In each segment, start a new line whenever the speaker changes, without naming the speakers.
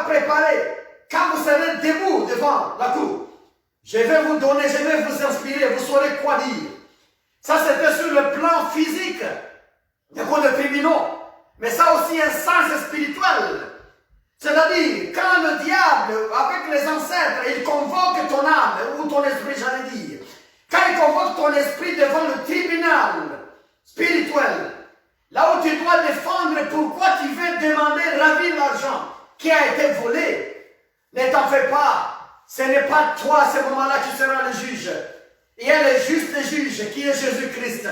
préparer. Quand vous serez debout devant la cour, je vais vous donner, je vais vous inspirer, vous saurez quoi dire. Ça, c'était sur le plan physique, des cours de tribunaux. Mais ça aussi un sens spirituel. C'est-à-dire, quand le diable, avec les ancêtres, il convoque ton âme, ou ton esprit, j'allais dire, quand il convoque ton esprit devant le tribunal spirituel, là où tu dois défendre pourquoi tu veux demander ravir l'argent qui a été volé, ne t'en fais pas. Ce n'est pas toi, à ce moment-là, qui seras le juge. Il y a le juste juge qui est Jésus-Christ,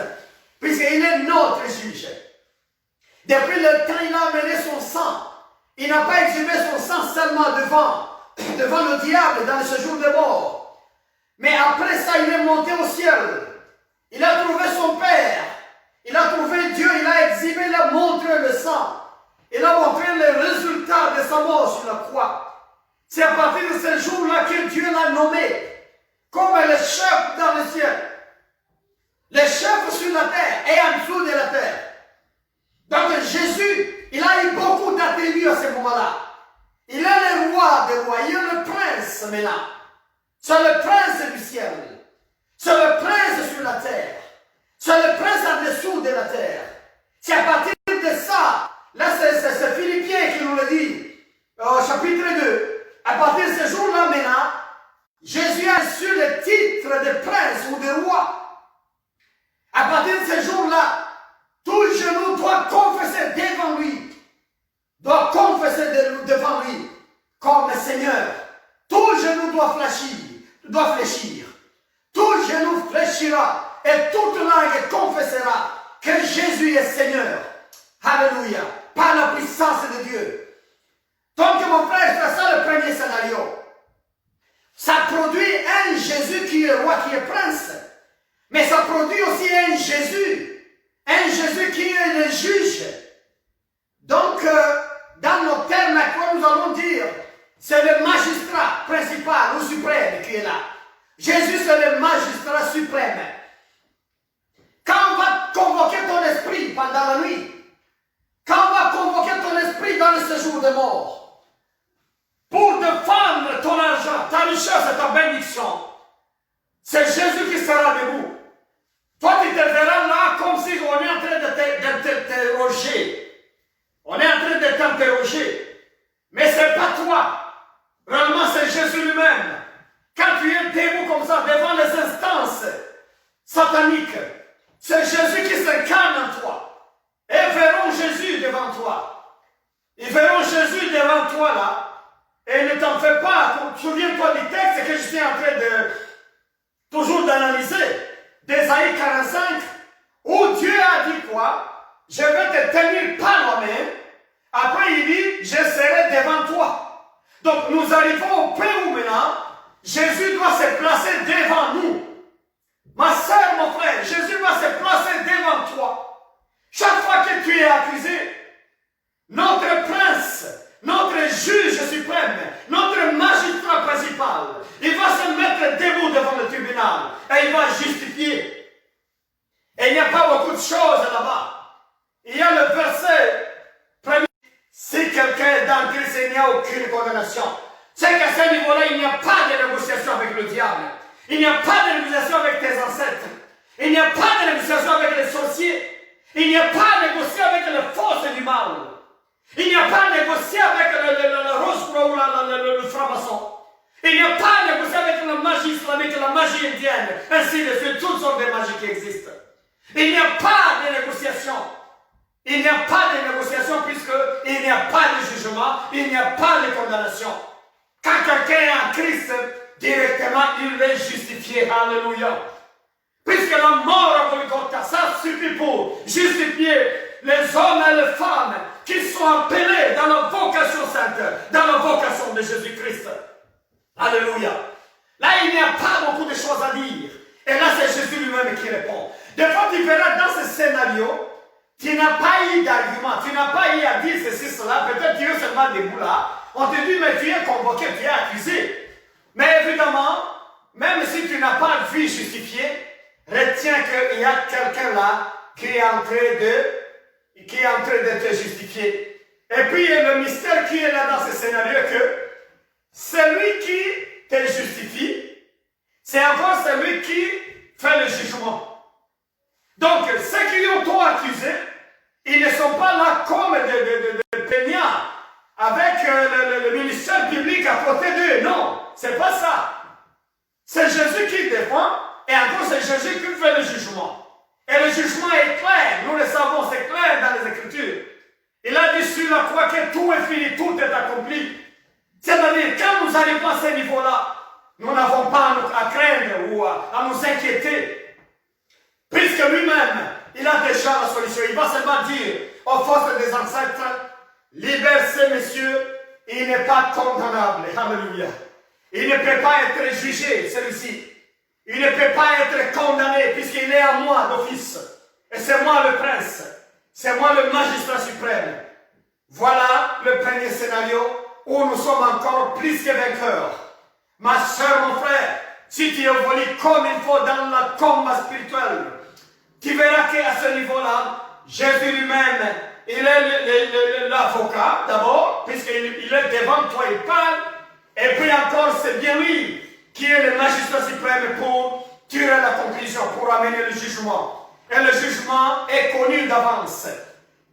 puisqu'il est notre juge. Depuis le temps, il a amené son sang. Il n'a pas exhumé son sang seulement devant le diable dans ce jour de mort. Mais après ça, il est monté au ciel. Il a trouvé son Père. Il a trouvé Dieu. Il a exhumé, il a montré le sang. Il a montré les résultats de sa mort sur la croix. C'est à partir de ce jour-là que Dieu l'a nommé comme le chef dans le ciel, le chef sur la terre et en dessous de la terre. Donc Jésus, il a eu beaucoup d'attributs à ce moment-là. Il est le roi des rois, il est le prince maintenant. C'est le prince du ciel. C'est le prince sur la terre. C'est le prince en dessous de la terre. C'est à partir de ça, là c'est Philippiens qui nous le dit, au chapitre 2. À partir de ce jour-là maintenant, Jésus a reçu le titre de prince ou de roi. À partir de ce jour-là, tout genou doit confesser devant lui, doit confesser devant lui comme Seigneur. Tout genou doit fléchir. Tout genou fléchira et toute langue confessera que Jésus est Seigneur. Alléluia. Par la puissance de Dieu. Donc mon frère, c'est ça le premier scénario. Ça produit un Jésus qui est roi, qui est prince. Mais ça produit aussi un Jésus qui est le juge. Donc, dans nos termes actuels, nous allons dire, c'est le magistrat principal ou suprême qui est là. Jésus, c'est le magistrat suprême. Quand on va convoquer ton esprit pendant la nuit, quand on va convoquer ton esprit dans le séjour de mort, pour défendre ton argent, ta richesse et ta bénédiction, c'est Jésus qui sera debout. Toi, tu te verras là comme si on est en train de t'interroger. On est en train de t'interroger. Mais ce n'est pas toi. Réellement, c'est Jésus lui-même. Quand tu es debout comme ça, devant les instances sataniques, c'est Jésus qui s'incarne en toi. Et ils verront Jésus devant toi. Ils verront Jésus devant toi là. Et ne t'en fais pas, souviens-toi du texte que je suis en train de toujours d'analyser, d'Ésaïe 45, où Dieu a dit quoi? Je vais te tenir par la main. Après il dit, je serai devant toi. Donc nous arrivons au point où maintenant, Jésus doit se placer devant nous. Ma soeur, mon frère, Jésus doit se placer devant toi. Chaque fois que tu es accusé, notre prince, notre juge suprême, notre magistrat principal, il va se mettre debout devant le tribunal et il va justifier. Et il n'y a pas beaucoup de choses là-bas. Il y a le verset premier. Si quelqu'un est dans Christ, il n'y a aucune condamnation. C'est qu'à ce niveau-là, il n'y a pas de négociation avec le diable. Il n'y a pas de négociation avec tes ancêtres. Il n'y a pas de négociation avec les sorciers. Il n'y a pas de négociation avec les forces du mal. Il n'y a pas de négocier avec le rose croix ou le franc-maçon. Il n'y a pas de négocier avec la magie islamique, la magie indienne, ainsi de suite, toutes sortes de magies qui existent. Il n'y a pas de négociation. Il n'y a pas de négociation puisqu'il n'y a pas de jugement, il n'y a pas de condamnation. Quand quelqu'un est en Christ, directement, il est justifié. Alléluia. Puisque la mort à Golgotha, ça suffit pour justifier les hommes et les femmes qui sont appelés dans la vocation sainte, dans la vocation de Jésus-Christ. Alléluia. Là, il n'y a pas beaucoup de choses à dire. Et là, c'est Jésus lui-même qui répond. Des fois, tu verras dans ce scénario, tu n'as pas eu d'argument, tu n'as pas eu à dire ceci, cela. Peut-être tu es seulement debout là. On te dit, mais tu es convoqué, tu es accusé. Mais évidemment, même si tu n'as pas vu justifié, retiens qu'il y a quelqu'un là qui est en train de te justifier. Et puis, le mystère qui est là dans ce scénario, que celui qui te justifie, c'est encore celui qui fait le jugement. Donc, ceux qui ont trop accusé, ils ne sont pas là comme des plaignards avec le ministère public à côté d'eux. Non, c'est pas ça. C'est Jésus qui défend et encore c'est Jésus qui fait le jugement. Et le jugement est clair, nous le savons, c'est clair dans les Écritures. Il a dit sur la croix que tout est fini, tout est accompli. C'est-à-dire, quand nous arrivons à ce niveau-là, nous n'avons pas à craindre ou à nous inquiéter. Puisque lui-même, il a déjà la solution. Il va seulement dire aux forces des ancêtres, libère ces messieurs, il n'est pas condamnable. Alléluia. Il ne peut pas être jugé, celui-ci. Il ne peut pas être condamné puisqu'il est à moi d'office. Et c'est moi le prince. C'est moi le magistrat suprême. Voilà le premier scénario où nous sommes encore plus que vainqueurs. Ma soeur, mon frère, si tu évolues comme il faut dans le combat spirituel, tu verras qu'à ce niveau-là, Jésus lui-même, il est l'avocat d'abord, puisqu'il est devant toi, il parle, et puis encore c'est bien lui qui est le magistrat suprême pour tirer la conclusion, pour amener le jugement. Et le jugement est connu d'avance.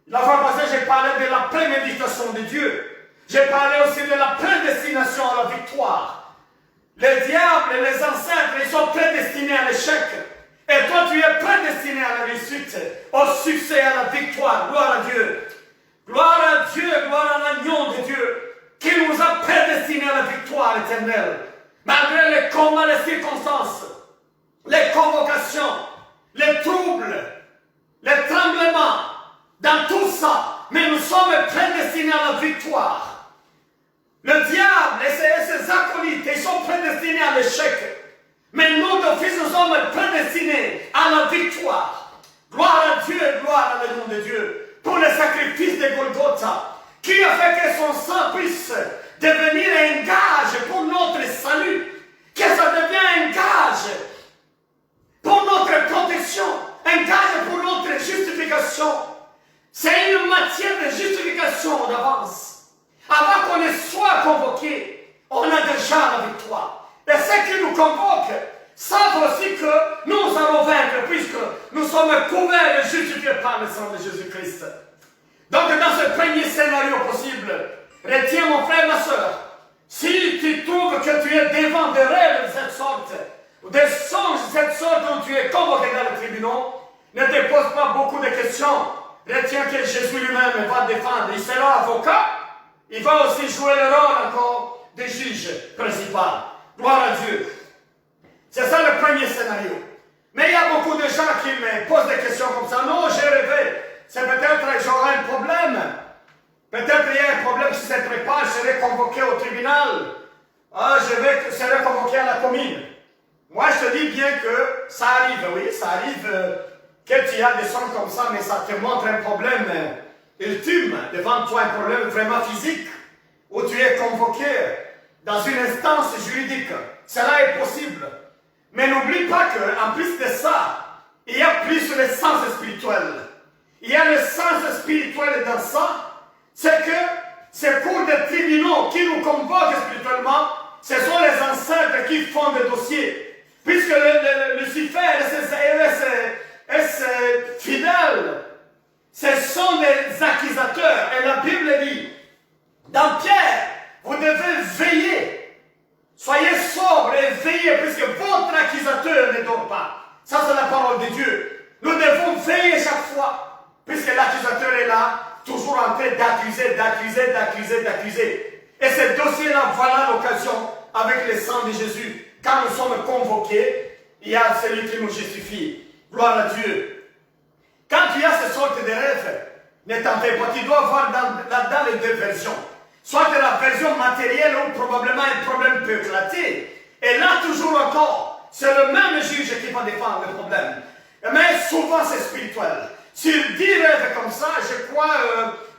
La fois passée, j'ai parlé de la préméditation de Dieu. J'ai parlé aussi de la prédestination à la victoire. Les diables et les ancêtres, ils sont prédestinés à l'échec. Et toi, tu es prédestiné à la réussite, au succès, à la victoire. Gloire à Dieu. Gloire à Dieu, gloire à l'agneau de Dieu, qui nous a prédestinés à la victoire éternelle. Malgré les combats, les circonstances, les convocations, les troubles, les tremblements, dans tout ça, mais nous sommes prédestinés à la victoire. Le diable et ses acolytes, ils sont prédestinés à l'échec. Mais nous, d'office, nous sommes prédestinés à la victoire. Gloire à Dieu, gloire à le nom de Dieu, pour le sacrifice de Golgotha, qui a fait que son sang puisse devenir un gage pour notre salut, que ça devienne un gage pour notre protection, un gage pour notre justification. C'est une matière de justification d'avance. Avant qu'on ne soit convoqué, on a déjà la victoire. Et ceux qui nous convoquent savent aussi que nous allons vaincre, puisque nous sommes couverts et justifiés par le sang de Jésus-Christ. Donc dans ce premier scénario possible, retiens mon frère, ma soeur, si tu trouves que tu es devant des rêves de cette sorte, ou des songes de cette sorte où tu es convoqué dans le tribunal, ne te pose pas beaucoup de questions. Retiens que Jésus lui-même va défendre. Il sera avocat, il va aussi jouer le rôle encore de juge principal. Gloire à Dieu. C'est ça le premier scénario. Mais il y a beaucoup de gens qui me posent des questions comme ça. Non, j'ai rêvé. C'est peut-être que j'aurai un problème. Peut-être qu'il y a un problème qui se prépare. Je serai convoqué au tribunal. Ah, je serai convoqué à la commune. Moi, je te dis bien que ça arrive. Oui, ça arrive que tu as des sons comme ça, mais ça te montre un problème ultime devant toi, un problème vraiment physique, où tu es convoqué dans une instance juridique. Cela est possible. Mais n'oublie pas qu'en plus de ça, il y a plus le sens spirituel. Il y a le sens spirituel dans ça. C'est que ces cours de tribunaux qui nous convoquent spirituellement, ce sont les ancêtres qui font des dossiers. Puisque Lucifer et ses fidèles, ce sont des accusateurs. Et la Bible dit, dans Pierre, vous devez veiller. Soyez sobres et veillez, puisque votre accusateur ne dort pas. Ça, c'est la parole de Dieu. Nous devons veiller chaque fois, puisque l'accusateur est là, toujours en train d'accuser. Et ce dossier-là, voilà l'occasion, avec le sang de Jésus. Quand nous sommes convoqués, il y a celui qui nous justifie. Gloire à Dieu. Quand tu as ce sorte de rêve, ne t'en fais pas. Tu dois voir dans les deux versions. Soit de la version matérielle où probablement un problème peut éclater. Et là, toujours encore, c'est le même juge qui va défendre le problème. Mais souvent, c'est spirituel. Sur 10 rêves comme ça, je crois,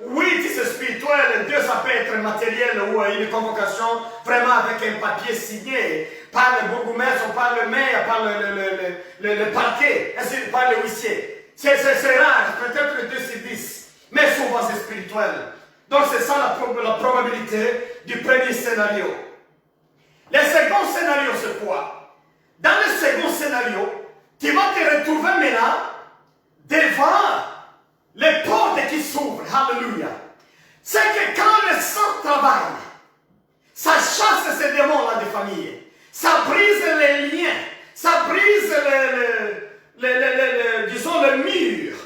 8 c'est spirituel, 2 ça peut être matériel ou une convocation vraiment avec un papier signé par le bourgmestre, par le maire, par le parquet, par le huissier. C'est rare, peut-être le 2 sur 10, mais souvent c'est spirituel. Donc c'est ça la probabilité du premier scénario. Le second scénario, c'est quoi? Dans le second scénario, tu vas te retrouver maintenant devant les portes qui s'ouvrent. Alléluia. C'est que quand le sang travaille, ça chasse ces démons-là de famille. Ça brise les liens. Ça brise disons, le mur.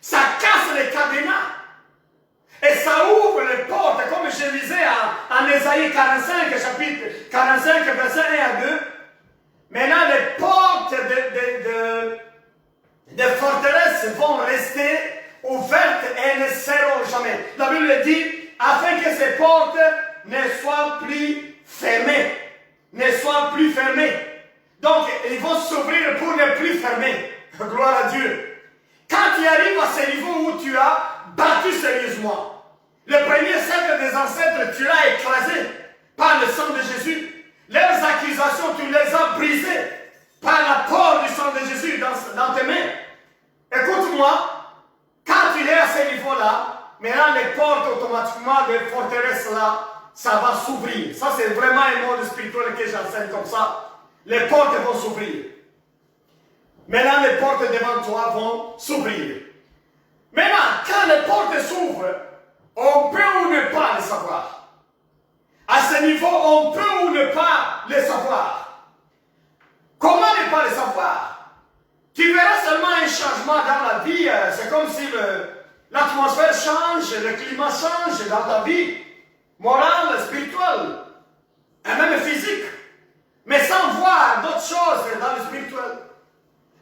Ça casse les cadenas. Et ça ouvre les portes, comme je lisais en Ésaïe 45, chapitre 45, verset 1 à 2. Maintenant, les portes de forteresses vont rester ouvertes et ne seront jamais. La Bible dit, afin que ces portes ne soient plus fermées. Ne soient plus fermées. Donc, ils vont s'ouvrir pour ne plus fermer. Gloire à Dieu. Quand tu arrives à ce niveau où tu as battu sérieusement, le premier cercle des ancêtres, tu l'as écrasé par le sang de Jésus. Leurs accusations, tu les as brisées par l'apport du sang de Jésus dans tes mains. Écoute-moi, quand tu es à ce niveau-là, maintenant les portes automatiquement des forteresses là, ça va s'ouvrir. Ça c'est vraiment un mode spirituel que j'enseigne comme ça. Les portes vont s'ouvrir. Maintenant les portes devant toi vont s'ouvrir. Maintenant, quand les portes s'ouvrent, on peut ou ne pas le savoir. À ce niveau, on peut ou ne pas le savoir. Comment ne pas le savoir? Tu verras seulement un changement dans la vie. C'est comme si l'atmosphère change, le climat change dans ta vie. Morale, spirituelle, et même physique. Mais sans voir d'autres choses dans le spirituel.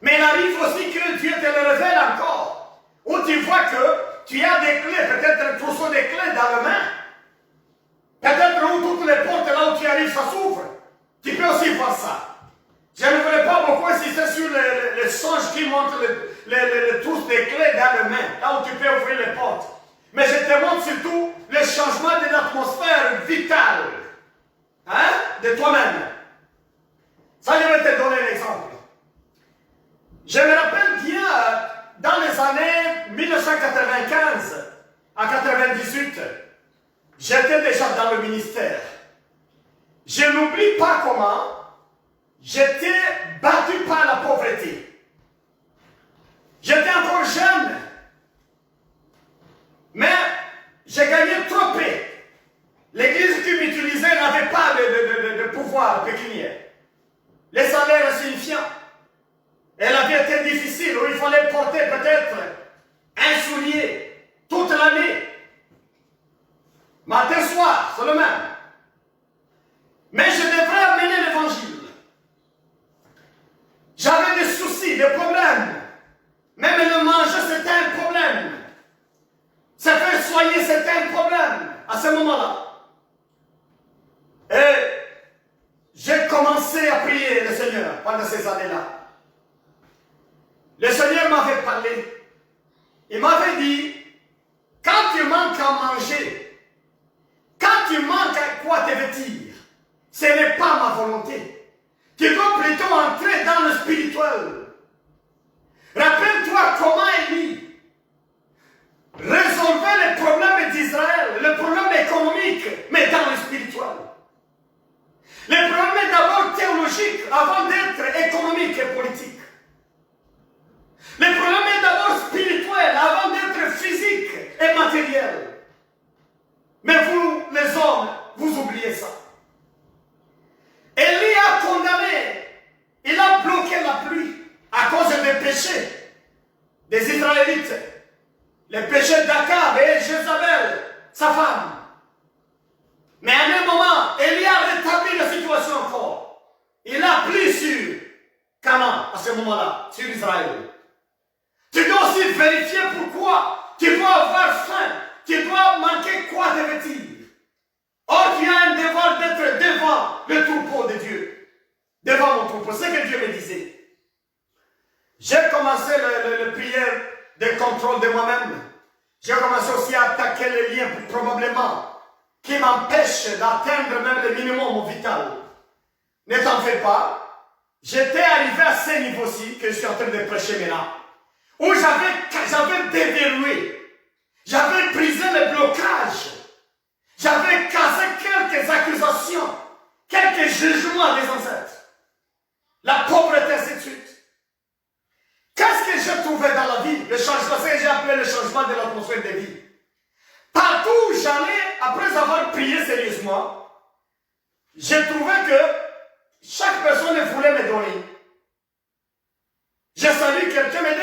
Mais il arrive aussi que Dieu te le révèle encore. Où tu vois que tu as des clés, peut-être un trousseau de clés dans la main. Peut-être où toutes les portes là où tu arrives, ça s'ouvre. Tu peux aussi voir ça. Je ne voulais pas beaucoup insister sur les songes qui montrent les trousses de clés dans la main, là où tu peux ouvrir les portes. Mais je te montre surtout le changement de l'atmosphère vitale. Hein? De toi-même. Ça, je vais te donner un exemple. Je me rappelle bien, dans les années 1995 à 98, j'étais déjà dans le ministère. Je n'oublie pas comment j'étais battu par la pauvreté. J'étais encore jeune, mais j'ai gagné trop peu. L'église qui m'utilisait n'avait pas de pouvoir pécuniaire. Les salaires insignifiants. Et la vie était difficile, où il fallait porter peut-être un soulier toute l'année. Matin, soir, c'est le même. Mais je devrais amener l'évangile. J'avais des soucis, des problèmes. Même le manger, c'était un problème. Se faire soigner, c'était un problème à ce moment-là. Et j'ai commencé à prier le Seigneur pendant ces années-là. Le Seigneur m'avait parlé. Il m'avait dit, quand tu manques à manger, quand tu manques à quoi te vêtir, ce n'est pas ma volonté. Tu dois plutôt entrer dans le spirituel. Rappelle-toi comment Élie résolvait les problèmes d'Israël, le problème économique, mais dans le spirituel. Le problème est d'abord théologique avant d'être économique et politique. Le problème est d'abord spirituel avant d'être physique et matériel. Mais vous, les hommes, vous oubliez ça. Élie a condamné, il a bloqué la pluie à cause des péchés des Israélites. Les péchés d'Akab et Jézabel, sa femme. Mais à un moment, Élie a rétabli la situation encore. Il a pris sur Canaan à ce moment-là, sur Israël. Tu dois aussi vérifier pourquoi. Tu dois avoir faim. Tu dois manquer quoi de vêtir. Or, tu as un devoir d'être devant le troupeau de Dieu. Devant mon troupeau. C'est ce que Dieu me disait. J'ai commencé le prière de contrôle de moi-même. J'ai commencé aussi à attaquer les liens probablement qui m'empêchent d'atteindre même le minimum vital. Ne t'en fais pas. J'étais arrivé à ce niveau-ci que je suis en train de prêcher maintenant. Où j'avais déverrouillé. J'avais brisé le blocage. J'avais cassé quelques accusations, quelques jugements des ancêtres. La pauvreté, ainsi de suite. Qu'est-ce que j'ai trouvé dans la vie? Le changement, c'est que j'ai appelé le changement de l'atmosphère de vie. Partout où j'allais, après avoir prié sérieusement, j'ai trouvé que chaque personne voulait me donner. J'ai salué quelqu'un, me dit,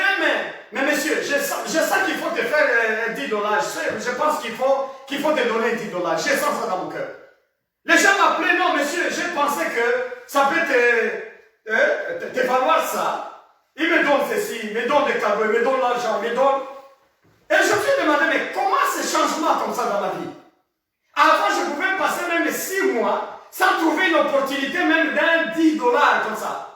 mais monsieur, je sens qu'il faut te faire 10 $. Je pense qu'il faut te donner 10 $. J'ai sens ça dans mon cœur. Les gens m'appelaient, non monsieur, j'ai pensé que ça peut te valoir ça. Ils me donnent ceci, ils me donnent des cadeaux, ils me donnent l'argent, ils me donnent... Et je me suis demandé, mais comment ce changement comme ça dans ma vie? Avant, je pouvais passer même 6 mois sans trouver une opportunité même d'un 10 $ comme ça.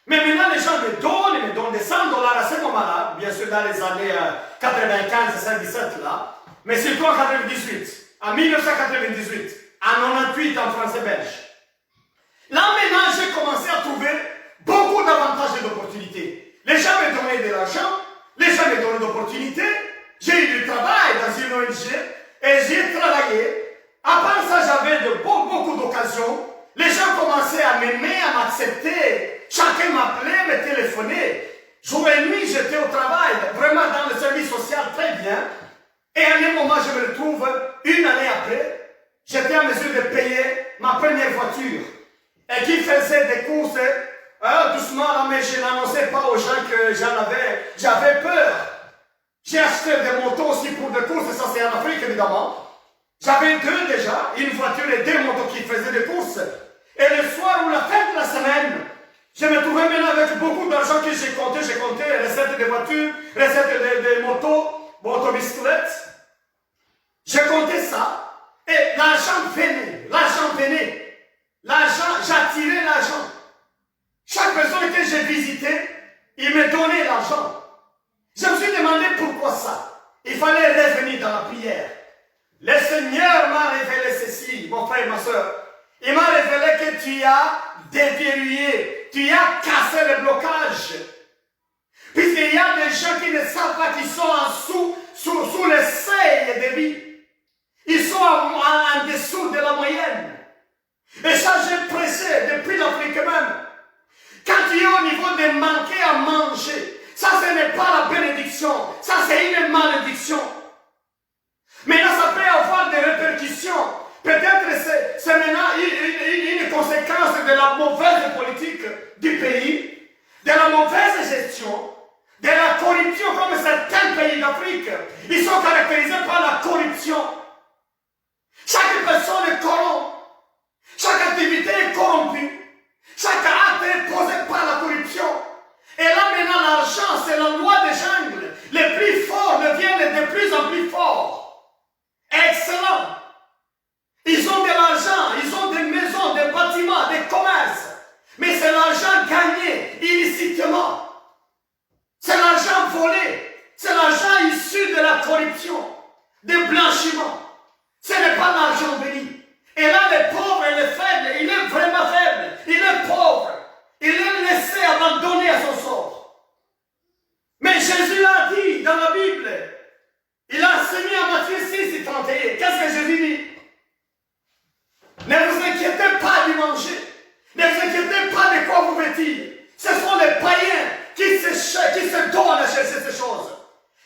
Mais maintenant, les gens ils me donnent des 100 $ à ce moment-là, bien sûr dans les années 95, 97 là, mais surtout en 98, en 1998, en 98 en français belge. Là maintenant, j'ai commencé à trouver beaucoup d'avantages et d'opportunités. Les gens me donnaient de l'argent, les gens me donnaient d'opportunités, j'ai eu du travail dans une ONG et j'ai travaillé. À part ça, j'avais beaucoup d'occasions. Les gens commençaient à m'aimer, à m'accepter. Chacun m'appelait, me téléphonait. Jour et nuit, j'étais au travail, vraiment dans le service social, très bien. Et à un moment, je me retrouve, une année après, j'étais en mesure de payer ma première voiture. Et qui faisait des courses, doucement, là, mais je n'annonçais pas aux gens que j'avais peur. J'ai acheté des motos aussi pour des courses, ça c'est en Afrique évidemment. J'avais 2 déjà, une voiture et 2 motos qui faisaient des courses. Et le soir ou la fin de la semaine, je me trouvais maintenant avec beaucoup d'argent que j'ai compté, recettes de voitures, recettes de motos, motobicyclettes. J'ai compté ça, et l'argent venait. J'attirais l'argent. Chaque personne que j'ai visitée, il me donnait l'argent. Je me suis demandé pourquoi ça. Il fallait revenir dans la prière. Le Seigneur m'a révélé ceci, mon frère et ma soeur. Il m'a révélé que tu as déverrouillé, tu as cassé le blocage. Puisqu'il y a des gens qui ne savent pas qu'ils sont sous le seuil de vie. Ils sont en dessous de la moyenne. Et ça, j'ai pressé depuis l'Afrique même. Quand tu es au niveau de manquer à manger, ça, ce n'est pas la bénédiction. Ça, c'est une malédiction. Maintenant, ça peut avoir des répercussions. Peut-être c'est maintenant une conséquence de la mauvaise politique du pays, de la mauvaise gestion, de la corruption comme certains pays d'Afrique. Ils sont caractérisés par la corruption. Chaque personne est corrompue. Chaque activité est corrompue. Chaque acte est posé par la corruption. Et là maintenant, l'argent, c'est la loi des jungles. Les plus forts deviennent de plus en plus forts. Excellent. Ils ont de l'argent, ils ont des maisons, des bâtiments, des commerces. Mais c'est l'argent gagné illicitement. C'est l'argent volé. C'est l'argent issu de la corruption, du blanchiment. Ce n'est pas l'argent béni. Et là, le pauvre et le faible, il est vraiment faible. Il est pauvre. Il est laissé abandonné à son sort. Mais Jésus l'a dit dans la Bible. Il a enseigné à Matthieu 6 et 31. Qu'est-ce que Jésus dit? Ne vous inquiétez pas du manger. Ne vous inquiétez pas de quoi vous vêtir. Ce sont les païens qui se donnent à chercher ces choses.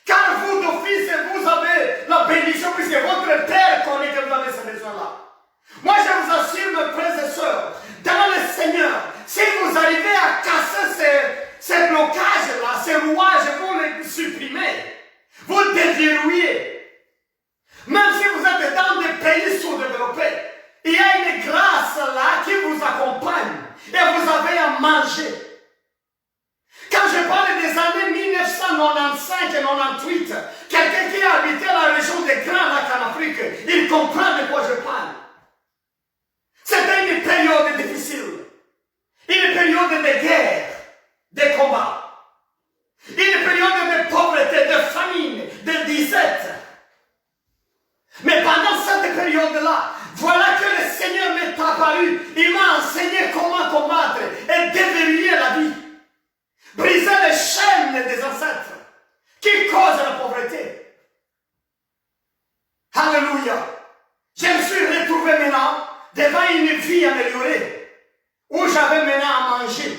Car vous, d'office, vous avez la bénédiction puisque votre Père connaît que vous avez ces besoins-là. Moi, je vous assure, mes frères et sœurs, dans le Seigneur, si vous arrivez à casser ces blocages-là, ces rouages, vous les supprimez, vous déverrouillez. Même si vous êtes dans des pays sous-développés, il y a une grâce là qui vous accompagne et vous avez à manger. Quand je parle des années 1995 et 98, quelqu'un qui a habité la région des Grands Lacs en Afrique, il comprend de quoi je parle. C'était une période difficile, une période de guerre, de combat, une période de pauvreté, de famine, de disette. Mais pendant cette période-là, voilà que le Seigneur m'est apparu. Il m'a enseigné comment combattre et déverrouiller la vie. Briser les chaînes des ancêtres qui causent la pauvreté. Alléluia. Je me suis retrouvé maintenant devant une vie améliorée, où j'avais maintenant à manger.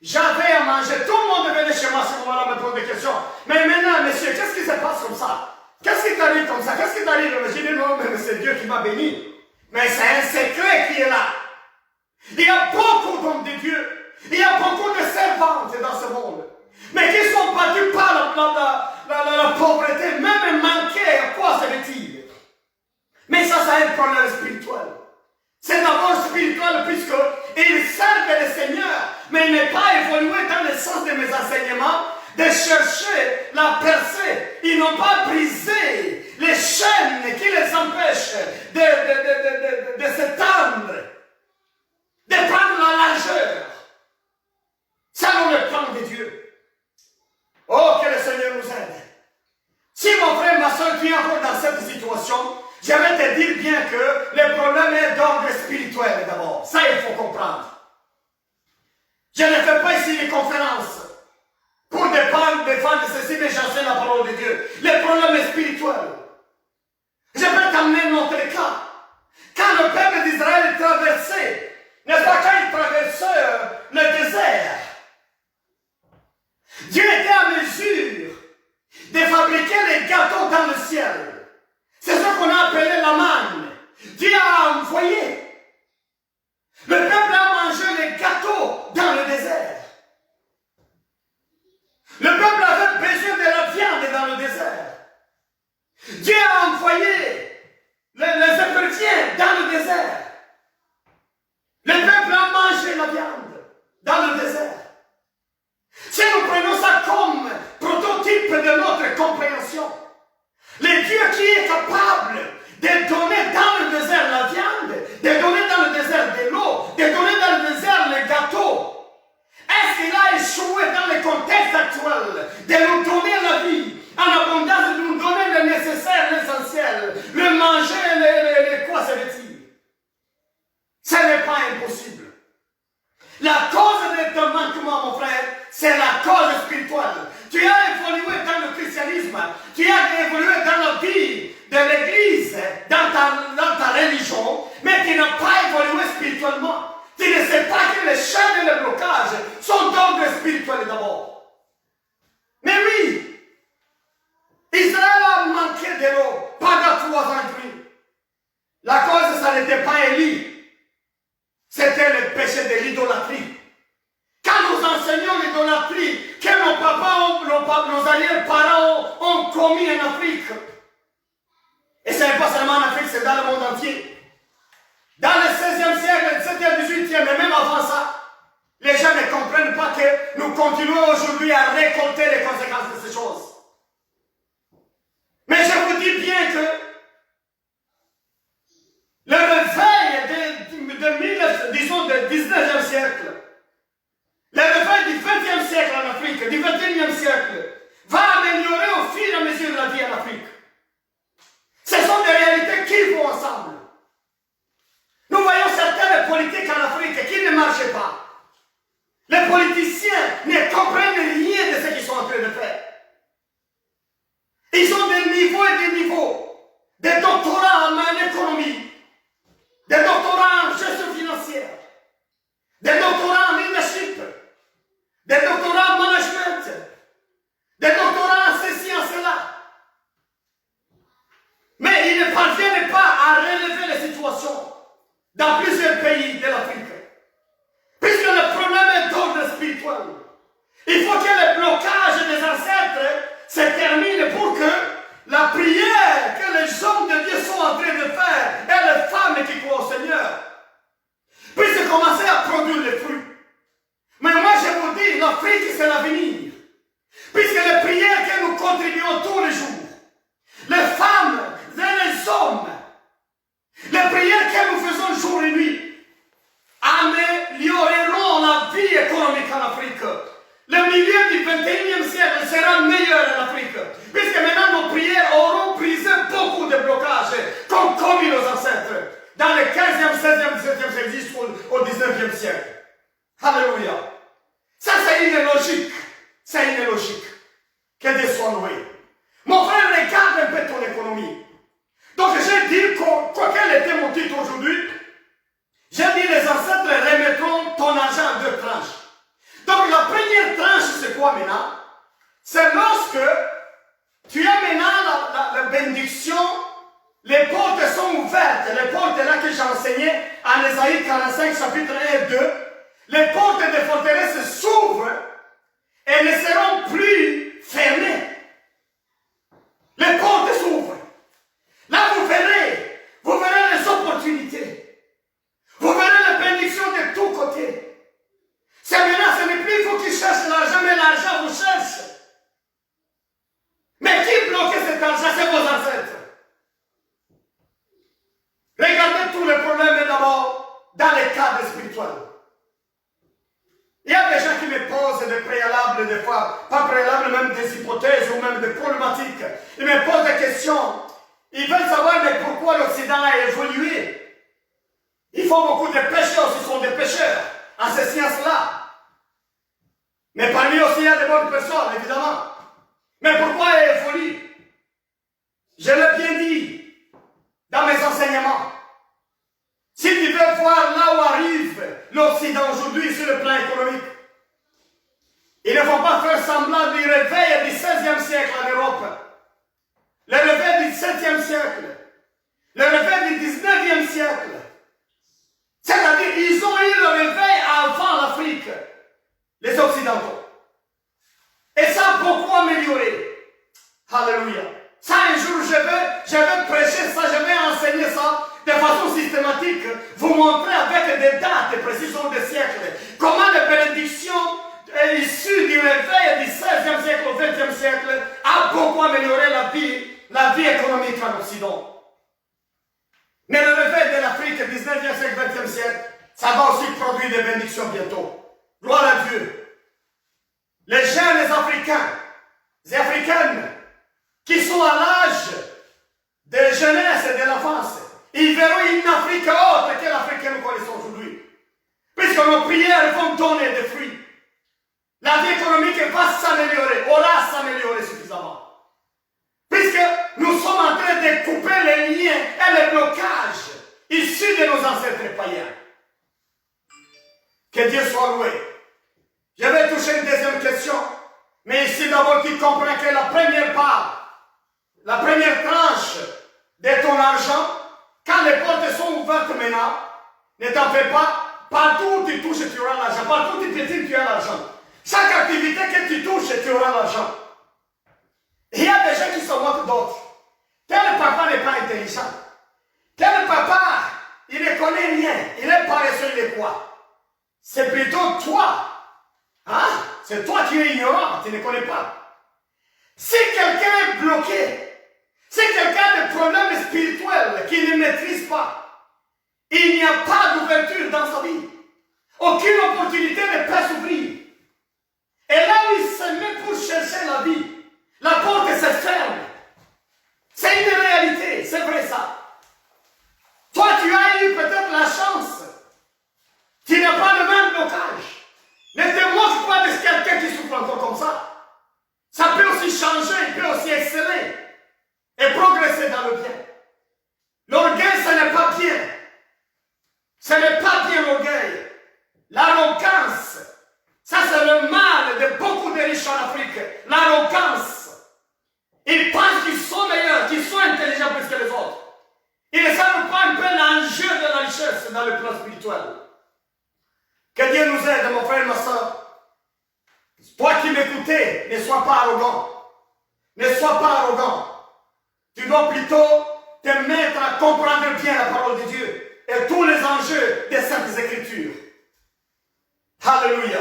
J'avais à manger. Tout le monde venait chez moi à ce moment-là me poser des questions. Mais maintenant, monsieur, qu'est-ce qui se passe comme ça? Qu'est-ce qui t'arrive comme ça? Qu'est-ce qui t'arrive? Je dis non, mais c'est Dieu qui m'a béni. Mais c'est un secret qui est là. Il y a beaucoup d'hommes de Dieu. Il y a beaucoup de servantes dans ce monde. Mais qui sont battus par la pauvreté, même manqués. À quoi ça veut-il? Mais ça, c'est un problème spirituel. C'est d'abord spirituel puisqu'ils servent le Seigneur, mais il n'est pas évolué dans le sens de mes enseignements de chercher la percée. Ils n'ont pas brisé les chaînes qui les empêchent de s'étendre, de prendre la largeur. Selon le plan de Dieu. Oh, que le Seigneur nous aide. Si mon frère, ma soeur, tu es encore dans cette situation, je vais te dire bien que le problème est d'ordre spirituel d'abord. Ça, il faut comprendre. Je ne fais pas ici des conférences pour défendre ceci, mais j'enseigne la parole de Dieu. Le problème est spirituel. Je vais t'amener notre cas. Quand le peuple d'Israël traversait, n'est-ce pas, quand il traversait le désert, Dieu était à mesure de fabriquer les gâteaux dans le ciel. C'est ce qu'on a appelé la manne. Dieu a envoyé. Le peuple a mangé les gâteaux dans le désert. Le peuple avait besoin de la viande dans le désert. Dieu a envoyé les Éperviens dans le désert. Le peuple a mangé la viande dans le désert. Si nous prenons ça comme prototype de notre compréhension, le Dieu qui est capable de donner dans le désert la viande, de donner dans le désert de l'eau, de donner dans le désert les gâteaux, est-ce qu'il a échoué dans le contexte actuel de nous donner la vie en abondance, de nous donner le nécessaire, l'essentiel, le manger, les quoi ça veut-il? Ce n'est pas impossible. La cause de ton manquement, mon frère, c'est la cause spirituelle. Tu as évolué dans le christianisme, tu as évolué dans la vie de l'église, dans ta religion, mais tu n'as pas évolué spirituellement. Tu ne sais pas que les chaînes et les blocages sont d'ordre spirituel d'abord. Mais oui, Israël a manqué de l'eau pendant 3 ans et demi. La cause, ça n'était pas Élie. C'était le péché de l'idolâtrie. Quand nous enseignons l'idolâtrie que nos papas, nos arrière-parents ont commis en Afrique, et ce n'est pas seulement en Afrique, c'est dans le monde entier. Dans le 16e siècle, le 17e, 18e, et même avant ça, les gens ne comprennent pas que nous continuons aujourd'hui à récolter les conséquences de ces choses. Mais je vous dis bien que le réveil du 19e siècle, le réveil du 20e siècle en Afrique, du 21e siècle, va améliorer au fur et à mesure de la vie en Afrique. Ce sont des réalités qui vont ensemble. Nous voyons certaines politiques en Afrique qui ne marchent pas. Les politiciens ne comprennent rien de ce qu'ils sont en train de faire. Ils ont des niveaux et des niveaux, des doctorats en économie, des doctorats en gestion financière, des doctorats en leadership, des doctorats en management, des doctorats en ceci, en cela. Mais ils ne parviennent pas à relever les situations dans plusieurs pays de l'Afrique. Puisque le problème est d'ordre spirituel. Il faut que le blocage des ancêtres se termine pour que la prière que les hommes de Dieu sont en train de faire et les femmes qui croient au Seigneur puissent commencer à produire les fruits. Mais moi je vous dis, l'Afrique c'est l'avenir. Puisque les prières que nous contribuons tous les jours, les femmes et les hommes, les prières que nous faisons jour et nuit, amélioreront la vie économique en Afrique. Le milieu du 21e siècle sera meilleur en Afrique, puisque maintenant nos prières auront brisé beaucoup de blocages, comme commis nos ancêtres, dans le 15e, 16e, 17e siècle jusqu'au 19e siècle. Alléluia. Ça c'est une logique. C'est une logique. Que Dieu soit loué. Mon frère, regarde un peu ton économie. Donc j'ai Ésaïe 45, chapitre 1 et 2, les portes des forteresses s'ouvrent et ne seront plus fermées. Les portes s'ouvrent. Là, vous verrez les opportunités. Vous verrez les bénédictions de tous côtés. C'est maintenant, ce n'est plus vous qui cherchez l'argent, mais l'argent vous cherche. Mais qui bloquait cet argent? C'est vos ancêtres. Regardez tous les problèmes d'abord dans les cadres spirituels. Il y a des gens qui me posent des préalables, des fois, pas préalables, même des hypothèses ou même des problématiques. Ils me posent des questions. Ils veulent savoir mais pourquoi l'Occident a évolué. Ils font beaucoup de pécheurs, ils sont des pécheurs en ces sciences-là. Mais parmi eux aussi, il y a des bonnes personnes, évidemment. Mais pourquoi elle évolue? Je l'ai bien dit dans mes enseignements. Si tu veux voir là où arrive l'Occident aujourd'hui sur le plan économique, ils ne vont pas faire semblant du réveil du XVIe siècle en Europe, le réveil du XVIIe siècle, le réveil du XIXe siècle. C'est-à-dire ils ont eu le réveil avant l'Afrique, les Occidentaux. Et ça a beaucoup amélioré. Alléluia. Ça, un jour, je vais prêcher ça, je vais enseigner ça de façon systématique, vous montrer avec des dates précises des siècles, comment les bénédictions issues du réveil du XVIe siècle au XXe siècle a beaucoup amélioré la vie économique en Occident. Mais le réveil de l'Afrique, 19e siècle, 20e siècle, ça va aussi produire des bénédictions bientôt. Gloire à Dieu. Les jeunes Africains et Africaines qui sont à l'âge de jeunesse et de l'enfance, ils verront une Afrique autre que l'Afrique que nous connaissons aujourd'hui. Puisque nos prières vont donner des fruits. La vie économique va s'améliorer, aura s'améliorer suffisamment. Puisque nous sommes en train de couper les liens et les blocages issus de nos ancêtres païens. Que Dieu soit loué. Je vais toucher une deuxième question, mais ici d'abord tu comprends que la première part, la première tranche de ton argent, quand les portes sont ouvertes maintenant, ne t'en fais pas, partout où tu touches tu auras l'argent, partout où tu pétines tu as l'argent. Chaque activité que tu touches tu auras l'argent. Il y a des gens qui se moquent d'autres. Tel papa n'est pas intelligent. Tel papa, il ne connaît rien, il est paresseux, il est quoi? C'est plutôt toi. Hein? C'est toi qui es ignorant, tu ne connais pas. Si quelqu'un est bloqué, si quelqu'un a des problèmes spirituels qu'il ne maîtrise pas, il n'y a pas d'ouverture dans sa vie. Aucune opportunité ne peut s'ouvrir. Et là où il se met pour chercher la vie, la porte se ferme. C'est une réalité, c'est vrai ça. Toi, tu as eu peut-être la chance. Tu n'as pas le même blocage. Ne te moque pas de quelqu'un qui souffre encore comme ça. Ça peut aussi changer, il peut aussi exceller et progresser dans le bien. L'orgueil, ce n'est pas bien. Ce n'est pas bien l'orgueil. L'arrogance, ça c'est le mal de beaucoup de riches en Afrique. L'arrogance. Ils pensent qu'ils sont meilleurs, qu'ils sont intelligents plus que les autres. Ils ne savent pas un peu l'enjeu de la richesse dans le plan spirituel. Que Dieu nous aide, mon frère et ma soeur. Toi qui m'écoutes, ne sois pas arrogant. Ne sois pas arrogant. Tu dois plutôt te mettre à comprendre bien la parole de Dieu et tous les enjeux des Saintes Écritures. Alléluia.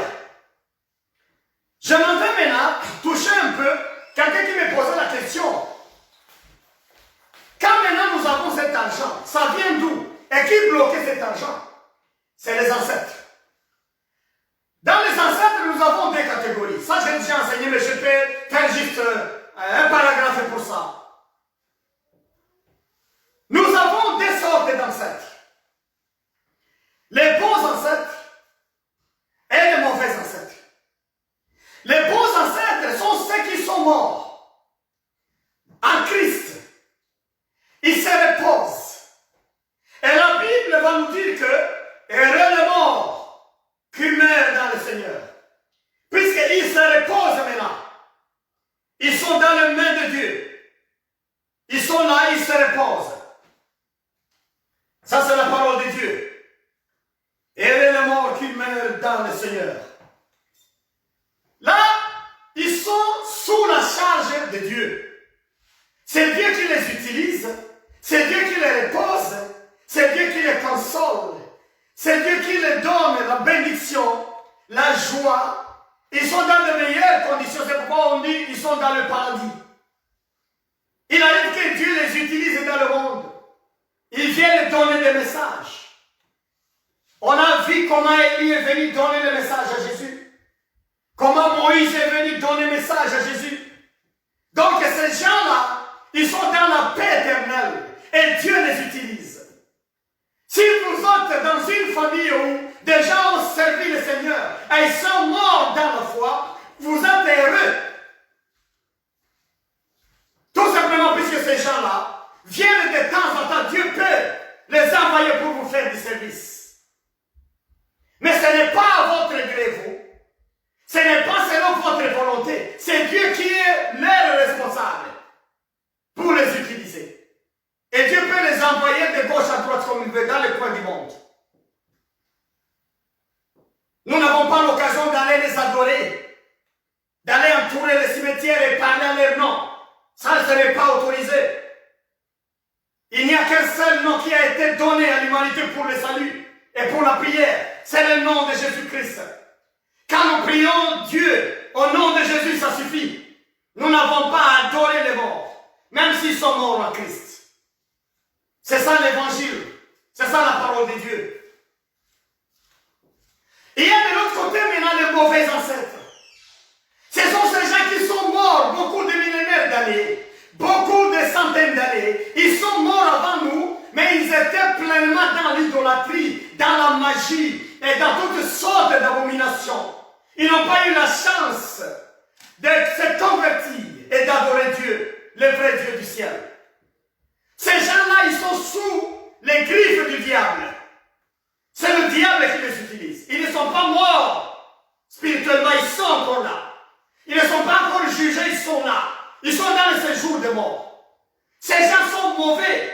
Je m'en vais maintenant toucher un peu quelqu'un qui me posait la question. Quand maintenant nous avons cet argent, ça vient d'où? Et qui bloquait cet argent? C'est les ancêtres. Dans les ancêtres, nous avons deux catégories. Ça, j'ai déjà enseigné, mais je peux faire juste un paragraphe pour ça. Nous avons deux sortes d'ancêtres. Les bons ancêtres et les mauvais ancêtres. Les bons ancêtres sont ceux qui sont morts en Christ. Ils se reposent. Et la Bible va nous dire que heureux les morts qui meurent dans le Seigneur. Puisqu'ils se reposent maintenant. Ils sont dans les mains de Dieu. Ils sont là, ils se reposent. Ça, c'est la parole de Dieu. dans le Seigneur. Là, ils sont sous la charge de Dieu. C'est Dieu qui les utilise, c'est Dieu qui les repose, c'est Dieu qui les console, c'est Dieu qui les donne la bénédiction, la joie. Ils sont dans de meilleures conditions, c'est pourquoi on dit qu'ils sont dans le paradis. Il arrive que Dieu les utilise dans le monde. Il vient donner des messages. On a vu comment Élie est venu donner le message à Jésus. Comment Moïse est venu donner le message à Jésus. Donc ces gens-là, ils sont dans la paix éternelle. Et Dieu les utilise. Si vous êtes dans une famille où des gens ont servi le Seigneur et ils sont morts dans la foi, vous êtes heureux. Tout simplement puisque ces gens-là viennent de temps en temps, Dieu peut les envoyer pour vous faire du service. Mais ce n'est pas à votre gré, vous. Ce n'est pas selon votre volonté. C'est Dieu qui est leur responsable pour les utiliser. Et Dieu peut les envoyer de gauche à droite comme il veut dans les coins du monde. Nous n'avons pas l'occasion d'aller les adorer, d'aller entourer les cimetières et parler à leur nom. Ça ne serait pas autorisé. Il n'y a qu'un seul nom qui a été donné à l'humanité pour le salut et pour la prière. C'est le nom de Jésus-Christ. Quand nous prions Dieu, au nom de Jésus, ça suffit. Nous n'avons pas à adorer les morts, même s'ils sont morts en Christ. C'est ça l'évangile. C'est ça la parole de Dieu. Et il y a de l'autre côté maintenant les mauvais ancêtres. Ce sont ces gens qui sont morts beaucoup de millénaires d'années, beaucoup de centaines d'années. Ils sont morts avant nous, mais ils étaient pleinement dans l'idolâtrie, dans la magie et dans toutes sortes d'abominations. Ils n'ont pas eu la chance de se convertir et d'adorer Dieu, le vrai Dieu du ciel. Ces gens-là, ils sont sous les griffes du diable. C'est le diable qui les utilise. Ils ne sont pas morts spirituellement, ils sont encore là. Ils ne sont pas encore jugés, ils sont là. Ils sont dans le séjour de mort. Ces gens sont mauvais.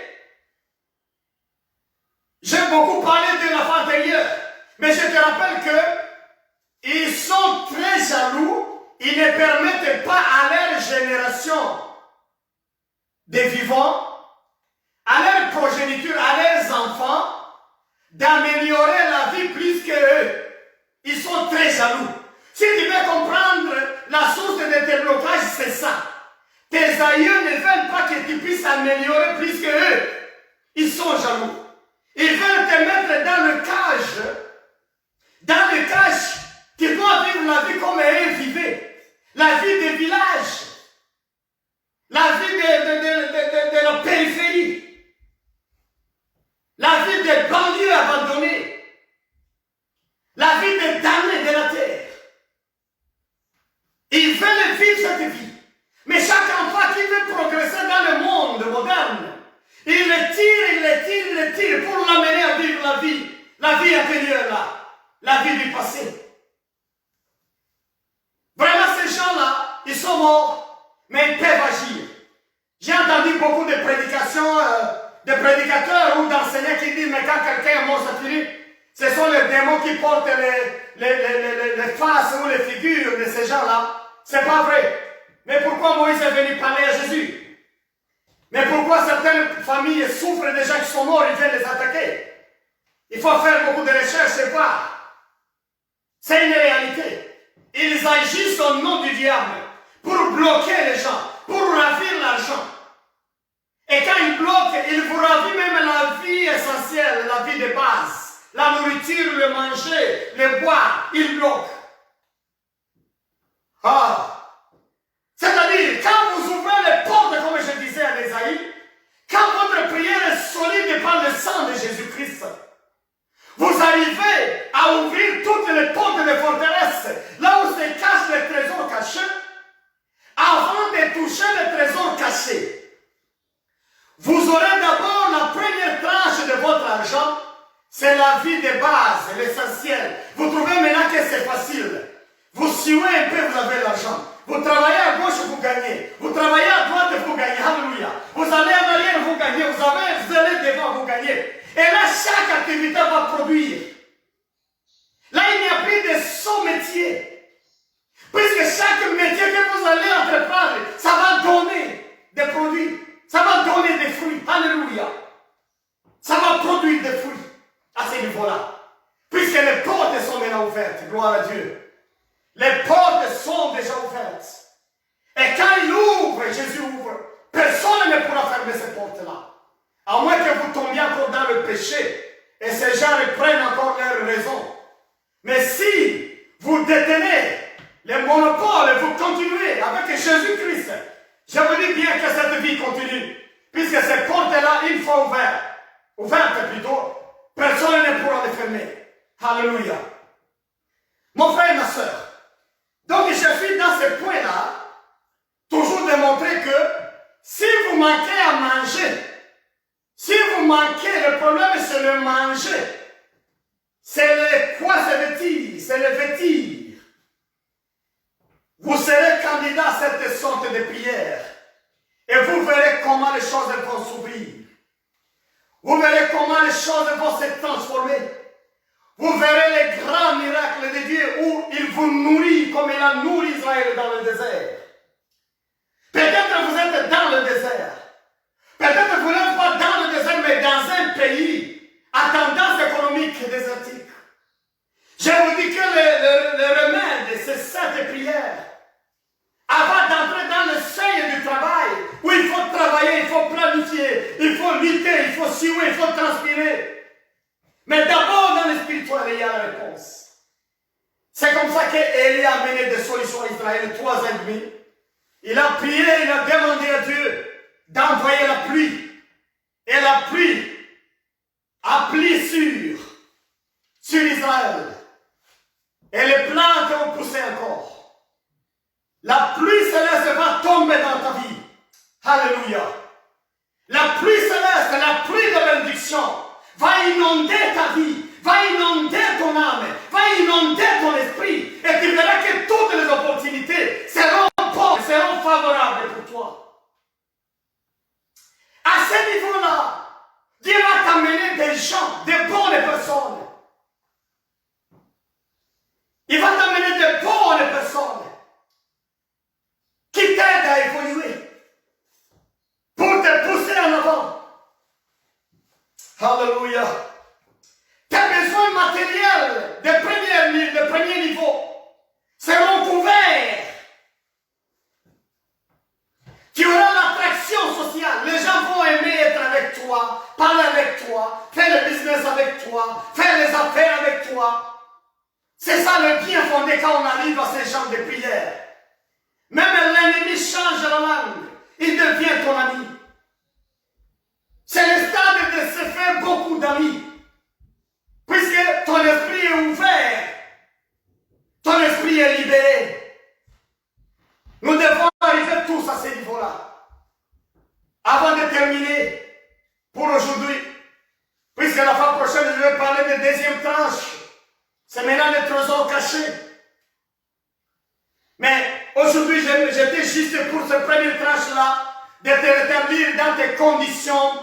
J'ai beaucoup parlé de la fois antérieure, mais je te rappelle que ils sont très jaloux. Ils ne permettent pas à leur génération des vivants, à leur progéniture, à leurs enfants, d'améliorer la vie plus qu'eux. Ils sont très jaloux. Si tu veux comprendre la source de tes blocages, c'est ça. Tes aïeux ne veulent pas que tu puisses améliorer plus qu'eux. Ils sont jaloux. Ils veulent te mettre dans le cage. Dans le cage, tu dois vivre la vie comme eux vivaient. La vie des villages. La vie de la périphérie. La vie des banlieues abandonnées. La vie des damnés de la terre. Ils veulent vivre cette vie. Mais chaque enfant qui veut progresser dans le monde moderne, il le tire pour l'amener à vivre la vie intérieure là, la vie du passé. Vraiment, ces gens-là, ils sont morts, mais ils peuvent agir. J'ai entendu beaucoup de prédications, de prédicateurs ou d'enseignants qui disent, mais quand quelqu'un est mort, ça finit. Ce sont les démons qui portent les faces ou les figures de ces gens-là. C'est pas vrai. Mais pourquoi Moïse est venu parler à Jésus? Mais pourquoi certaines familles souffrent des gens qui sont morts et viennent les attaquer? Il faut faire beaucoup de recherches et voir. C'est une réalité. Ils agissent au nom du diable pour bloquer les gens, pour ravir l'argent. Et quand ils bloquent, ils vous ravissent même la vie essentielle, la vie de base. La nourriture, le manger, le boire, ils bloquent. C'est-à-dire, quand vous ouvrez les portes, comme je disais à Esaïe, quand votre prière est solide par le sang de Jésus-Christ, vous arrivez à ouvrir toutes les portes de forteresse, là où se cachent les trésors cachés, avant de toucher les trésors cachés. Vous aurez d'abord la première tranche de votre argent, c'est la vie de base, l'essentiel. Vous trouvez maintenant que c'est facile. Vous suivez un peu, vous avez l'argent. Vous travaillez à gauche, vous gagnez. Vous travaillez à droite, vous gagnez. Alléluia. Vous allez en arrière, vous gagnez. Vous allez devant, vous gagnez. Et là, chaque activité va produire. Là, il n'y a plus de métier. Puisque chaque métier que vous allez entreprendre, ça va donner des produits. Ça va donner des fruits. Alléluia. Ça va produire des fruits à ce niveau-là. Puisque les portes sont déjà ouvertes. Gloire à Dieu. Les portes sont déjà ouvertes. Et quand il ouvre, Jésus ouvre, personne ne pourra fermer ces portes-là. À moins que vous tombiez encore dans le péché. Et ces gens reprennent encore leur raison. Mais si vous détenez les monopoles et vous continuez avec Jésus-Christ, je vous dis bien que cette vie continue. Puisque ces portes-là, une fois ouvertes plutôt, personne ne pourra les fermer. Alléluia. Mon frère et ma soeur, donc je suis dans ce point-là, toujours démontrer que si vous manquez à manger, si vous manquez, le problème c'est le manger. C'est le quoi se vêtir, c'est le vêtir. Vous serez candidat à cette sorte de prière. Et vous verrez comment les choses vont s'ouvrir. Vous verrez comment les choses vont se transformer. Vous verrez les grands miracles de Dieu où il vous nourrit comme il a nourri Israël dans le désert. Peut-être vous êtes dans le désert. Peut-être vous n'êtes pas dans le désert, mais dans un pays à tendance économique désertique. Je vous dis que le remède, c'est cette prière. Avant d'entrer dans le seuil du travail, où il faut travailler, il faut planifier, il faut lutter, il faut suer, il faut transpirer. Mais d'abord, dans le spirituel, il y a la réponse. C'est comme ça qu'Élie a amené des solutions à Israël 3 ans et demi. Il a prié, il a demandé à Dieu d'envoyer la pluie. Et la pluie a plu sur Israël. Et les plantes ont poussé encore. La pluie céleste va tomber dans ta vie. Alléluia. La pluie céleste, la pluie de bénédiction va inonder ta vie, va inonder ton âme, va inonder ton esprit. Et tu verras que toutes les opportunités seront bonnes, seront favorables pour toi. À ce niveau-là, Dieu va t'amener des gens, des bonnes personnes. Il va t'amener des bonnes personnes qui t'aident à évoluer pour te pousser en avant. Alléluia. Tes besoins matériels de premier niveau seront couverts. Tu auras l'attraction sociale. Les gens vont aimer être avec toi, parler avec toi, faire le business avec toi, faire les affaires avec toi. C'est ça le bien fondé quand on arrive à ces genres de prières. Même l'ennemi change la langue. Il devient ton ami. C'est le stade de se faire beaucoup d'amis. Puisque ton esprit est ouvert. Ton esprit est libéré. Nous devons arriver tous à ce niveau-là. Avant de terminer, pour aujourd'hui, puisque la fois prochaine, je vais parler de deuxième tranche. C'est maintenant le trésor caché. Mais aujourd'hui, j'étais juste pour cette première tranche-là, de te rétablir dans tes conditions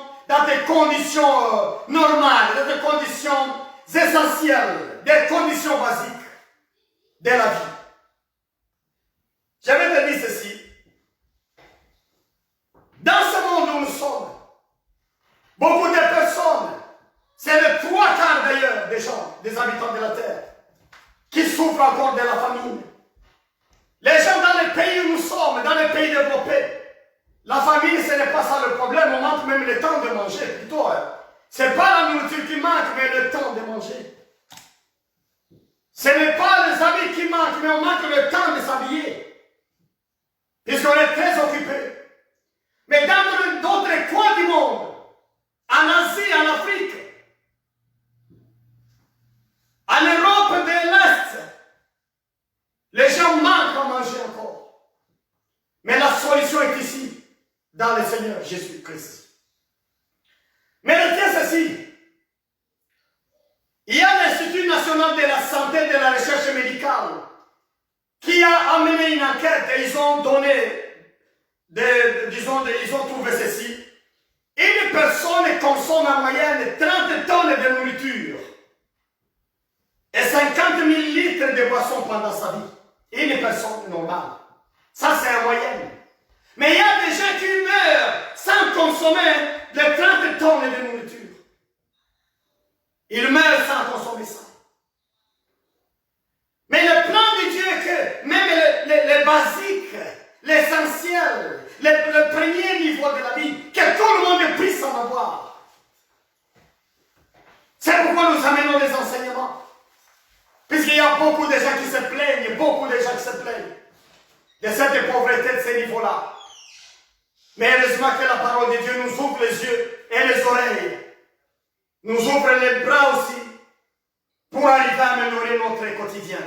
normales, dans tes conditions essentielles, des conditions basiques de la vie. Je vais te dire ceci. Dans ce monde où nous sommes, beaucoup de personnes, c'est les 3/4 d'ailleurs des gens, des habitants de la terre, qui souffrent encore de la famine. Les gens dans les pays où nous sommes, dans les pays développés, la famine, ce n'est pas ça le problème, on manque même le temps de manger, plutôt. Ce n'est pas la nourriture qui manque, mais le temps de manger. Ce n'est pas les habits qui manquent, mais on manque le temps de s'habiller. Puisqu'on est très occupé. Mais dans d'autres coins du monde, en Asie, en Afrique, en Europe de l'Est, les gens manquent à manger encore. Mais la solution est ici, dans le Seigneur Jésus-Christ. Mais retenez ceci. Il y a l'Institut national de la santé et de la recherche médicale qui a amené une enquête et ils ont donné, ils ont trouvé ceci. Une personne consomme en moyenne 30 tonnes de nourriture et 50 000 litres litres de boisson pendant sa vie. Une personne normale. Ça, c'est en moyenne. Mais il y a des gens qui meurent sans consommer les 30 tonnes de nourriture. Ils meurent sans consommer ça. Mais le plan de Dieu est que même les basiques, l'essentiel, le premier niveau de la vie, que tout le monde puisse en avoir. C'est pourquoi nous amenons les enseignements. Puisqu'il y a beaucoup de gens qui se plaignent, beaucoup de gens qui se plaignent de cette pauvreté, de ces niveaux-là. Mais heureusement que la parole de Dieu nous ouvre les yeux et les oreilles, nous ouvre les bras aussi, pour arriver à améliorer notre quotidien.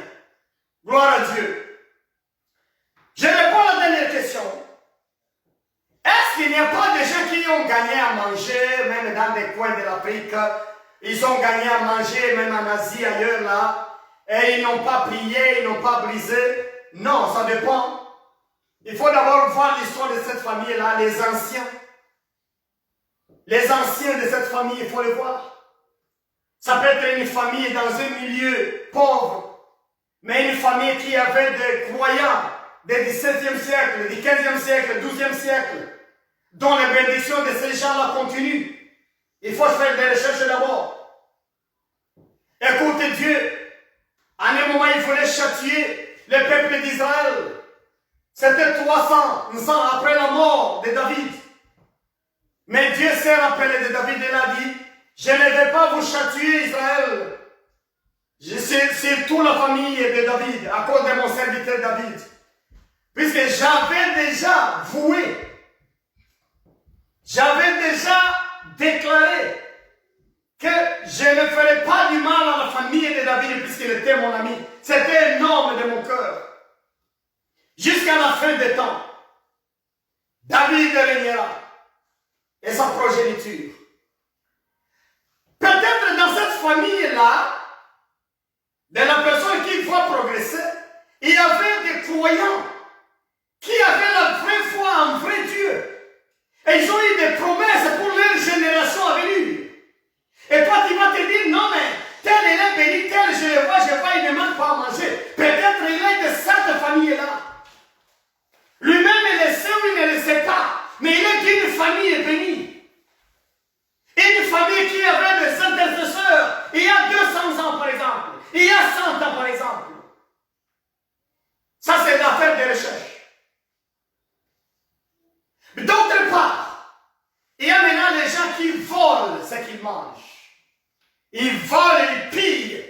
Gloire à Dieu. Je réponds à la dernière question. Est-ce qu'il n'y a pas de gens qui ont gagné à manger, même dans des coins de l'Afrique, ils ont gagné à manger, même en Asie, ailleurs là, et ils n'ont pas prié, ils n'ont pas brisé? Non, ça dépend. Il faut d'abord voir l'histoire de cette famille-là, les anciens. Les anciens de cette famille, il faut les voir. Ça peut être une famille dans un milieu pauvre, mais une famille qui avait des croyants du XVIIe siècle, du XVe siècle, du XIIe siècle, dont les bénédictions de ces gens-là continuent. Il faut faire des recherches d'abord. Écoutez Dieu. À un moment, il fallait châtier le peuple d'Israël. C'était 300 ans après la mort de David. Mais Dieu s'est rappelé de David et l'a dit, je ne vais pas vous châtier, Israël. C'est toute la famille de David, à cause de mon serviteur David. Puisque j'avais déjà voué, j'avais déjà déclaré que je ne ferais pas du mal à la famille de David puisqu'il était mon ami. C'était un homme de mon cœur. Jusqu'à la fin des temps, David régnera et sa progéniture. Peut-être dans cette famille-là, de la personne qui va progresser, il y avait des croyants qui avaient la vraie foi en vrai Dieu. Et ils ont eu des promesses pour leur génération à venir. Et toi, tu vas te dire, non mais, tel il est béni, tel je le vois, il ne manque pas à manger. Peut-être il est de cette famille-là. Lui-même, il le sait ou il ne le sait pas. Mais il est d'une famille bénie. Une famille qui avait des intercesseurs. Il y a 200 ans, par exemple. Il y a 100 ans, par exemple. Ça, c'est l'affaire de recherche. D'autre part, il y a maintenant les gens qui volent ce qu'ils mangent. Ils volent, ils pillent.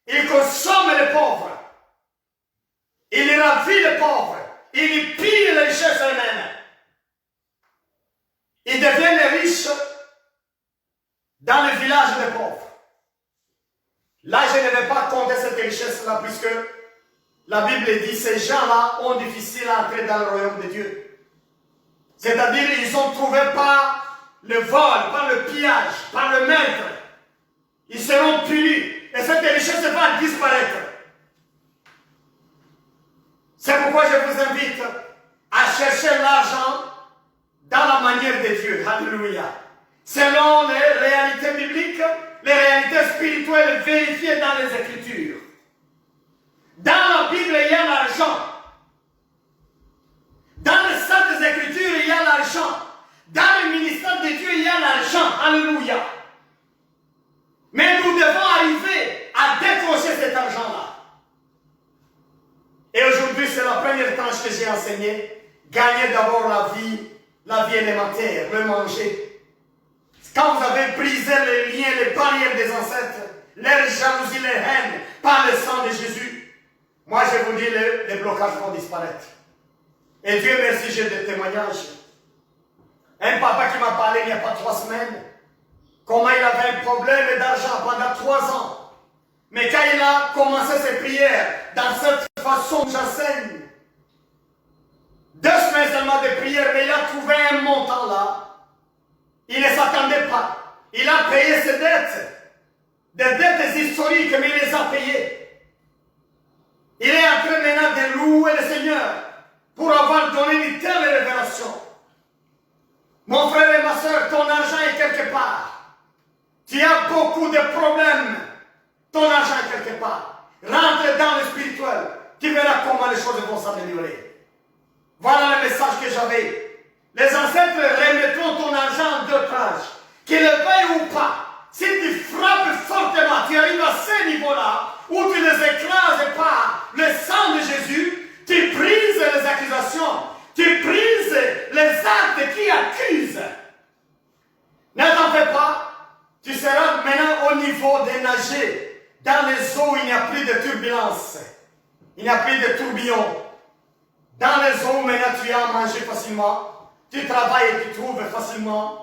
Ils consomment les pauvres. Ils ravissent les pauvres. Ils pillent les richesses eux-mêmes. Ils deviennent riches dans le village des pauvres. Là, je ne vais pas compter cette richesse-là, puisque la Bible dit que ces gens-là ont difficile à entrer dans le royaume de Dieu. C'est-à-dire, ils ont trouvé par le vol, par le pillage, par le maître. Ils seront punis. Et cette richesse va disparaître. C'est pourquoi je vous invite à chercher l'argent dans la manière de Dieu. Alléluia. Selon les réalités bibliques, les réalités spirituelles vérifiées dans les Écritures. Dans la Bible, il y a l'argent. Dans les Saintes Écritures, il y a l'argent. Dans le ministère de Dieu, il y a l'argent. Alléluia. Mais nous devons arriver à décrocher cet argent-là. Et aujourd'hui, c'est la première tranche que j'ai enseignée. Gagner d'abord la vie élémentaire, le manger. Quand vous avez brisé les liens, les barrières des ancêtres, les jalousies, les haines, par le sang de Jésus, moi je vous dis, les blocages vont disparaître. Et Dieu merci, j'ai des témoignages. Un papa qui m'a parlé il n'y a pas 3 semaines, comment il avait un problème d'argent pendant 3 ans. Mais quand il a commencé ses prières, dans cette façon que j'enseigne, 2 semaines seulement de prière, mais il a trouvé un montant là. Il ne s'attendait pas. Il a payé ses dettes. Des dettes historiques, mais il les a payées. Il est en train maintenant de louer le Seigneur pour avoir donné une telle révélation. Mon frère et ma soeur, ton argent est quelque part. Tu as beaucoup de problèmes. Ton argent est quelque part. rentre dans le spirituel. Tu verras comment les choses vont s'améliorer. Voilà le message que j'avais. Les ancêtres remettront ton argent en deux tranches. Qu'il le veuille ou pas. Si tu frappes fortement, tu arrives à ce niveau-là, où tu les écrases par le sang de Jésus, tu brises les accusations, tu brises les actes qui accusent. Ne t'en fais pas, tu seras maintenant au niveau des nagers. Dans les eaux, il n'y a plus de turbulence, il n'y a plus de tourbillons. Dans les eaux, maintenant, tu as mangé facilement, tu travailles et tu trouves facilement.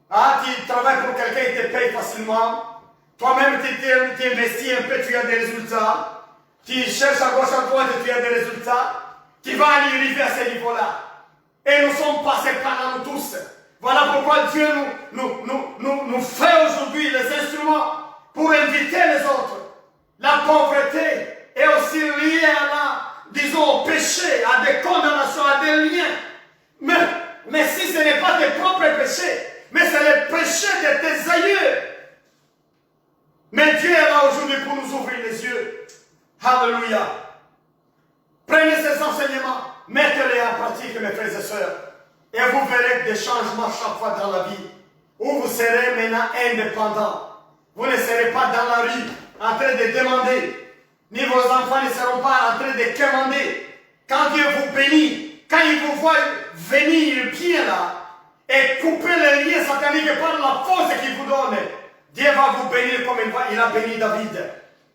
Ah, tu travailles pour quelqu'un et te paye facilement. Toi-même, tu investis un peu, tu as des résultats. Tu cherches à gauche, à droite et tu as des résultats. Tu vas arriver à ce niveau-là. Et nous sommes passés par nous tous. Voilà pourquoi Dieu nous fait aujourd'hui les instruments pour inviter les autres. La pauvreté est aussi liée à disons, au péché, à des condamnations, à des liens. Mais si ce n'est pas tes propres péchés, mais c'est le péché de tes aïeux. Mais Dieu est là aujourd'hui pour nous ouvrir les yeux. Alléluia. Prenez ces enseignements, mettez-les en pratique, mes frères et sœurs. Et vous verrez des changements chaque fois dans la vie. Où vous serez maintenant indépendants. Vous ne serez pas dans la rue en train de demander. Ni vos enfants ne seront pas en train de commander. Quand Dieu vous bénit, quand il vous voit venir bien là, et couper les liens sataniques par la force qu'il vous donne, Dieu va vous bénir comme il a béni David.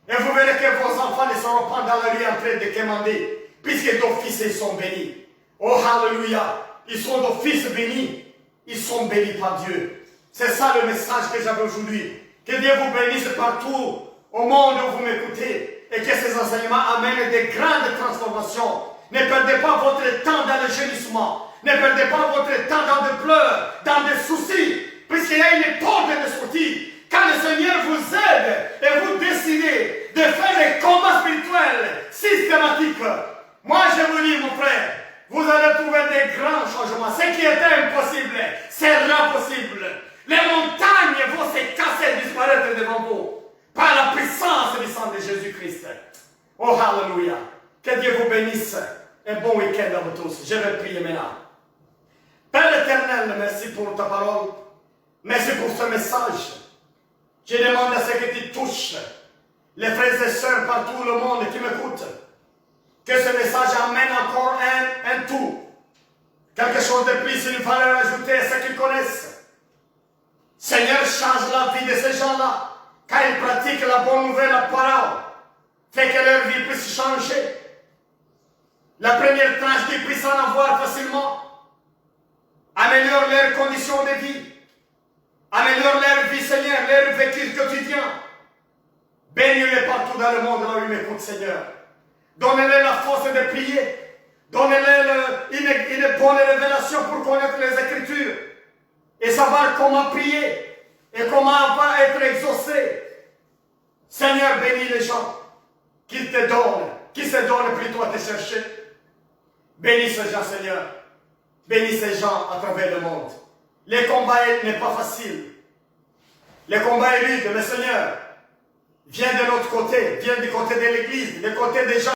Et vous verrez que vos enfants ne seront pas dans la rue en train de commander, puisque d'office ils sont bénis. Oh, alléluia! Ils sont d'office bénis. Ils sont bénis par Dieu. C'est ça le message que j'avais aujourd'hui. Que Dieu vous bénisse partout au monde où vous m'écoutez. Et que ces enseignements amènent des grandes transformations. Ne perdez pas votre temps dans le gémissement. Ne perdez pas votre temps dans des pleurs, dans des soucis. Puisqu'il y a une porte de sortie. Quand le Seigneur vous aide et vous décidez de faire des combats spirituels systématiques. Moi je vous dis mon frère, vous allez trouver des grands changements. Ce qui était impossible sera possible. Les montagnes vont se casser et disparaître devant vous. Par la puissance du sang de Jésus-Christ. Oh, alléluia. Que Dieu vous bénisse. Un bon week-end à vous tous. Je vais prier maintenant. Père éternel, merci pour ta parole. Merci pour ce message. Je demande à ce que tu touches les frères et sœurs partout le monde qui m'écoutent. Que ce message amène encore un tout. Quelque chose de plus, une valeur ajoutée à ceux qu'ils connaissent. Seigneur, change la vie de ces gens-là. Quand ils pratiquent la bonne nouvelle, la parole, fait que leur vie puisse changer. La première tranche qu'ils puissent en avoir facilement. Améliore leurs conditions de vie. Améliore leur vie, Seigneur, leur vécu quotidien. Bénis-les partout dans le monde, là où ils m'écoutent, Seigneur. Donnez-les la force de prier. Donnez-les une bonne révélation pour connaître les Écritures. Et savoir comment prier. Et comment va être exaucé. Seigneur, bénis les gens qui te donnent, qui se donnent plutôt à te chercher. Bénis ces gens, Seigneur. Bénis ces gens à travers le monde. Le combat n'est pas facile. Le combat est rude, mais Seigneur, viens de l'autre côté, viens du côté de l'Église, du côté des gens.